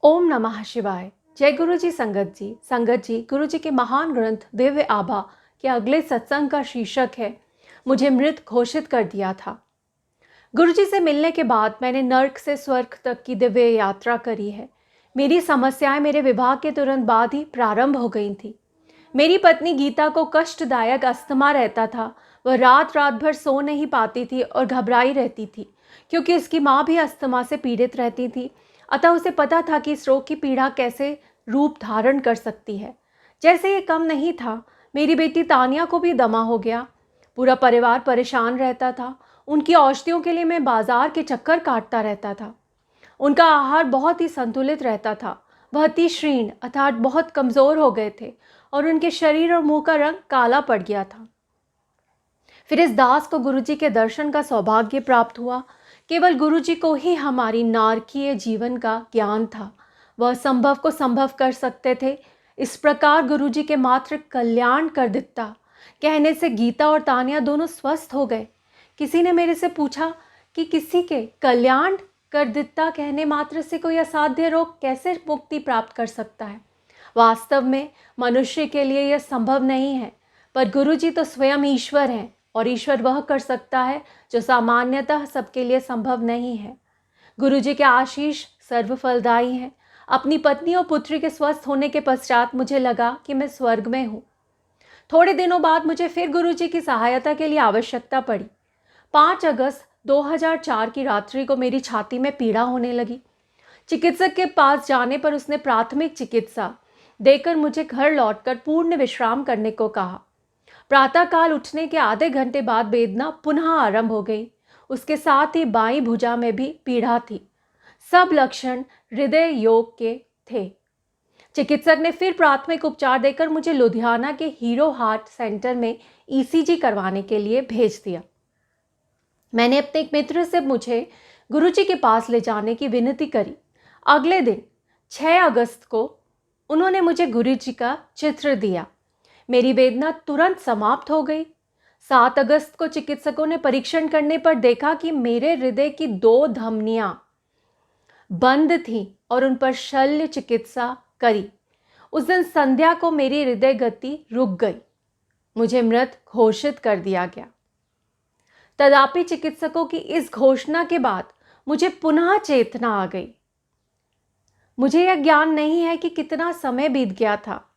ओम नमः शिवाय। जय गुरु जी संगत जी। संगत जी, गुरु जी के महान ग्रंथ दिव्य आभा के अगले सत्संग का शीर्षक है मुझे मृत घोषित कर दिया था। गुरु जी से मिलने के बाद मैंने नर्क से स्वर्ग तक की दिव्य यात्रा करी है। मेरी समस्याएं मेरे विवाह के तुरंत बाद ही प्रारंभ हो गई थी। मेरी पत्नी गीता को कष्टदायक अस्थमा रहता था। वह रात रात भर सो नहीं पाती थी और घबराई रहती थी, क्योंकि उसकी माँ भी अस्थमा से पीड़ित रहती थी। अतः उसे पता था कि इस रोग की पीड़ा कैसे रूप धारण कर सकती है। जैसे ये कम नहीं था, मेरी बेटी तानिया को भी दमा हो गया। पूरा परिवार परेशान रहता था। उनकी औषधियों के लिए मैं बाजार के चक्कर काटता रहता था। उनका आहार बहुत ही संतुलित रहता था। वह अति क्षीण अर्थात बहुत कमज़ोर हो गए थे और उनके शरीर और मुंह का रंग काला पड़ गया था। फिर इस दास को गुरुजी के दर्शन का सौभाग्य प्राप्त हुआ। केवल गुरुजी को ही हमारी नारकीय जीवन का ज्ञान था। वह संभव को संभव कर सकते थे। इस प्रकार गुरुजी के मात्र कल्याण कर दिता कहने से गीता और तानिया दोनों स्वस्थ हो गए। किसी ने मेरे से पूछा कि किसी के कल्याण कर दिता कहने मात्र से कोई असाध्य रोग कैसे मुक्ति प्राप्त कर सकता है। वास्तव में मनुष्य के लिए यह संभव नहीं है, पर गुरुजी तो स्वयं ईश्वर हैं और ईश्वर वह कर सकता है जो सामान्यतः सबके लिए संभव नहीं है। गुरुजी के आशीष सर्वफलदायी हैं। अपनी पत्नी और पुत्री के स्वस्थ होने के पश्चात मुझे लगा कि मैं स्वर्ग में हूँ। थोड़े दिनों बाद मुझे फिर गुरुजी की सहायता के लिए आवश्यकता पड़ी। 5 अगस्त 2004 की रात्रि को मेरी छाती में पीड़ा होने लगी। चिकित्सक के पास जाने पर उसने प्राथमिक चिकित्सा देकर मुझे घर लौटकर पूर्ण विश्राम करने को कहा। प्रातःकाल उठने के आधे घंटे बाद वेदना पुनः आरंभ हो गई। उसके साथ ही बाईं भुजा में भी पीड़ा थी। सब लक्षण हृदय योग के थे। चिकित्सक ने फिर प्राथमिक उपचार देकर मुझे लुधियाना के हीरो हार्ट सेंटर में ईसीजी करवाने के लिए भेज दिया। मैंने अपने एक मित्र से मुझे गुरुजी के पास ले जाने की विनती करी। अगले दिन 6 अगस्त को उन्होंने मुझे गुरुजी का चित्र दिया। मेरी वेदना तुरंत समाप्त हो गई। 7 अगस्त को चिकित्सकों ने परीक्षण करने पर देखा कि मेरे हृदय की 2 धमनियां बंद थीं और उन पर शल्य चिकित्सा करी। उस दिन संध्या को मेरी हृदय गति रुक गई। मुझे मृत घोषित कर दिया गया। तथापि चिकित्सकों की इस घोषणा के बाद मुझे पुनः चेतना आ गई। मुझे यह ज्ञान नहीं है कि कितना समय बीत गया था।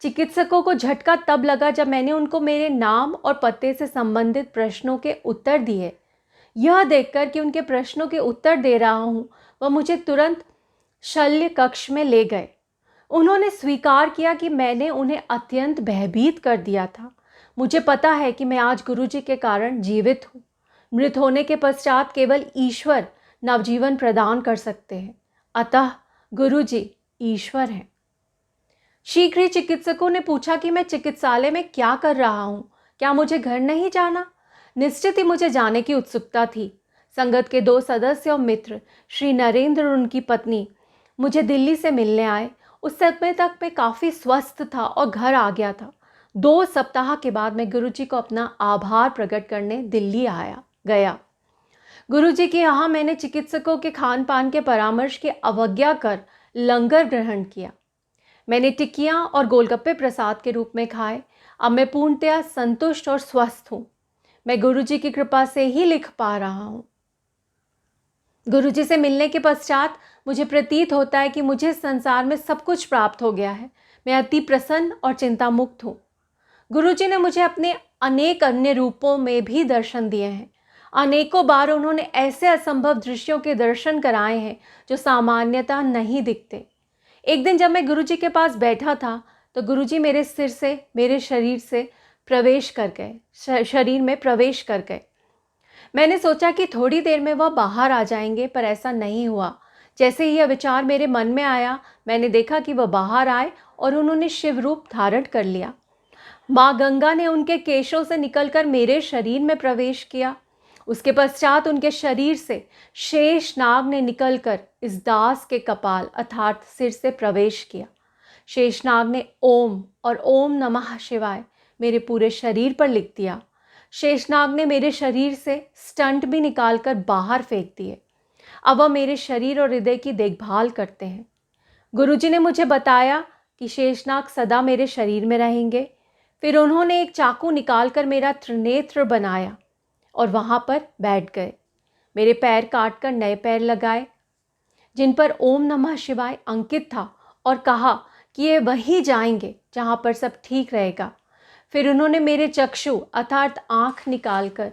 चिकित्सकों को झटका तब लगा जब मैंने उनको मेरे नाम और पते से संबंधित प्रश्नों के उत्तर दिए। यह देखकर कि उनके प्रश्नों के उत्तर दे रहा हूँ, वह मुझे तुरंत शल्य कक्ष में ले गए। उन्होंने स्वीकार किया कि मैंने उन्हें अत्यंत भयभीत कर दिया था। मुझे पता है कि मैं आज गुरुजी के कारण जीवित हूँ। मृत होने के पश्चात केवल ईश्वर नवजीवन प्रदान कर सकते हैं। अतः गुरुजी ईश्वर हैं। शीघ्र ही चिकित्सकों ने पूछा कि मैं चिकित्सालय में क्या कर रहा हूँ, क्या मुझे घर नहीं जाना। निश्चित ही मुझे जाने की उत्सुकता थी। संगत के 2 सदस्य और मित्र श्री नरेंद्र और उनकी पत्नी मुझे दिल्ली से मिलने आए। उस समय तक मैं काफ़ी स्वस्थ था और घर आ गया था। 2 सप्ताह के बाद मैं गुरुजी को अपना आभार प्रकट करने दिल्ली गया। गुरुजी के यहाँ मैंने चिकित्सकों के खान पान के परामर्श की अवज्ञा कर लंगर ग्रहण किया। मैंने टिक्कियाँ और गोलगप्पे प्रसाद के रूप में खाए। अब मैं पूर्णतया संतुष्ट और स्वस्थ हूँ। मैं गुरुजी की कृपा से ही लिख पा रहा हूँ। गुरुजी से मिलने के पश्चात मुझे प्रतीत होता है कि मुझे संसार में सब कुछ प्राप्त हो गया है। मैं अति प्रसन्न और चिंता मुक्त हूँ। गुरुजी ने मुझे अपने अनेक अन्य रूपों में भी दर्शन दिए हैं। अनेकों बार उन्होंने ऐसे असंभव दृश्यों के दर्शन कराए हैं जो सामान्यतः नहीं दिखते। एक दिन जब मैं गुरुजी के पास बैठा था तो गुरुजी मेरे शरीर में प्रवेश कर गए। मैंने सोचा कि थोड़ी देर में वह बाहर आ जाएंगे, पर ऐसा नहीं हुआ। जैसे ही यह विचार मेरे मन में आया, मैंने देखा कि वह बाहर आए और उन्होंने शिव रूप धारण कर लिया। माँ गंगा ने उनके केशों से निकलकर मेरे शरीर में प्रवेश किया। उसके पश्चात उनके शरीर से शेष नाग ने निकलकर इस दास के कपाल अर्थात सिर से प्रवेश किया। शेषनाग ने ओम और ओम नमः शिवाय मेरे पूरे शरीर पर लिख दिया। शेषनाग ने मेरे शरीर से स्टंट भी निकालकर बाहर फेंक दिए। अब वह मेरे शरीर और हृदय की देखभाल करते हैं। गुरुजी ने मुझे बताया कि शेषनाग सदा मेरे शरीर में रहेंगे। फिर उन्होंने एक चाकू निकालकर मेरा त्रिनेत्र बनाया और वहाँ पर बैठ गए। मेरे पैर काटकर नए पैर लगाए जिन पर ओम नमः शिवाय अंकित था और कहा कि ये वहीं जाएंगे जहाँ पर सब ठीक रहेगा। फिर उन्होंने मेरे चक्षु अर्थात आँख निकालकर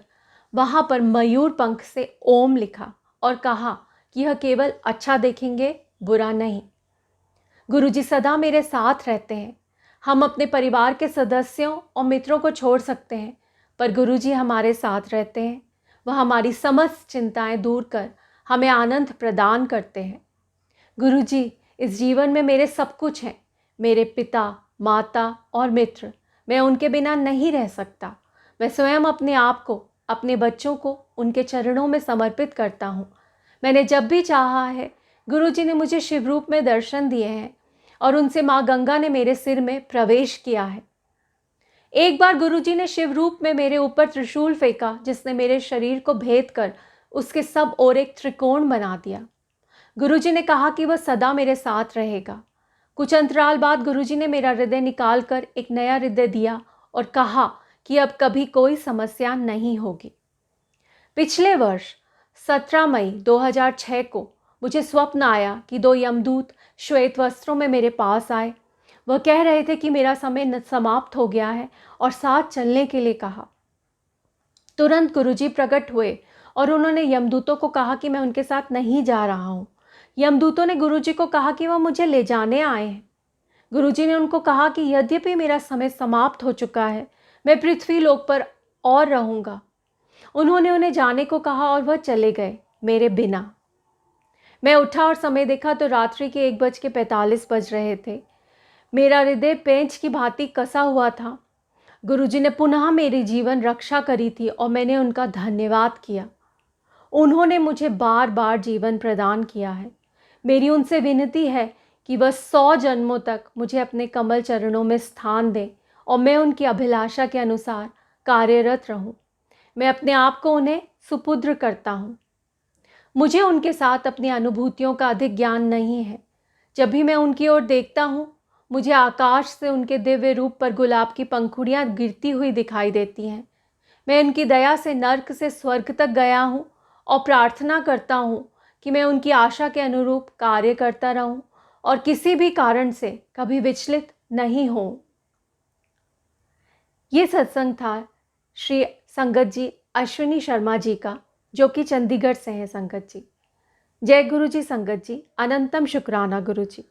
वहाँ पर मयूर पंख से ओम लिखा और कहा कि यह केवल अच्छा देखेंगे, बुरा नहीं। गुरुजी सदा मेरे साथ रहते हैं। हम अपने परिवार के सदस्यों और मित्रों को छोड़ सकते हैं, पर गुरुजी हमारे साथ रहते हैं। वह हमारी समस्त चिंताएं दूर कर हमें आनंद प्रदान करते हैं। गुरुजी इस जीवन में मेरे सब कुछ हैं, मेरे पिता, माता और मित्र। मैं उनके बिना नहीं रह सकता। मैं स्वयं अपने आप को, अपने बच्चों को उनके चरणों में समर्पित करता हूँ। मैंने जब भी चाहा है, गुरुजी ने मुझे शिव रूप में दर्शन दिए हैं और उनसे माँ गंगा ने मेरे सिर में प्रवेश किया है। एक बार गुरुजी ने शिव रूप में मेरे ऊपर त्रिशूल फेंका, जिसने मेरे शरीर को भेद कर उसके सब ओर एक त्रिकोण बना दिया। गुरुजी ने कहा कि वह सदा मेरे साथ रहेगा। कुछ अंतराल बाद गुरुजी ने मेरा हृदय निकालकर एक नया हृदय दिया और कहा कि अब कभी कोई समस्या नहीं होगी। पिछले वर्ष 17 मई 2006 को मुझे स्वप्न आया कि 2 यमदूत श्वेत वस्त्रों में मेरे पास आए। वह कह रहे थे कि मेरा समय समाप्त हो गया है और साथ चलने के लिए कहा। तुरंत गुरुजी प्रकट हुए और उन्होंने यमदूतों को कहा कि मैं उनके साथ नहीं जा रहा हूँ। यमदूतों ने गुरुजी को कहा कि वह मुझे ले जाने आए हैं। गुरुजी ने उनको कहा कि यद्यपि मेरा समय समाप्त हो चुका है, मैं पृथ्वी लोक पर और रहूँगा। उन्होंने उन्हें जाने को कहा और वह चले गए मेरे बिना। मैं उठा और समय देखा तो रात्रि के 1:45 बज रहे थे। मेरा हृदय पेंच की भांति कसा हुआ था। गुरुजी ने पुनः मेरी जीवन रक्षा करी थी और मैंने उनका धन्यवाद किया। उन्होंने मुझे बार बार जीवन प्रदान किया है। मेरी उनसे विनती है कि वह 100 जन्मों तक मुझे अपने कमल चरणों में स्थान दें और मैं उनकी अभिलाषा के अनुसार कार्यरत रहूं। मैं अपने आप को उन्हें सुपुत्र करता हूं। मुझे उनके साथ अपनी अनुभूतियों का अधिक ज्ञान नहीं है। जब भी मैं उनकी ओर देखता हूं, मुझे आकाश से उनके दिव्य रूप पर गुलाब की पंखुड़ियां गिरती हुई दिखाई देती हैं। मैं उनकी दया से नर्क से स्वर्ग तक गया हूं और प्रार्थना करता हूं कि मैं उनकी आशा के अनुरूप कार्य करता रहूं और किसी भी कारण से कभी विचलित नहीं हो। ये सत्संग था श्री संगत जी अश्विनी शर्मा जी का, जो कि चंडीगढ़ से हैं। संगत जी, जय गुरु जी। संगत जी, अनंतम शुक्राना गुरु जी।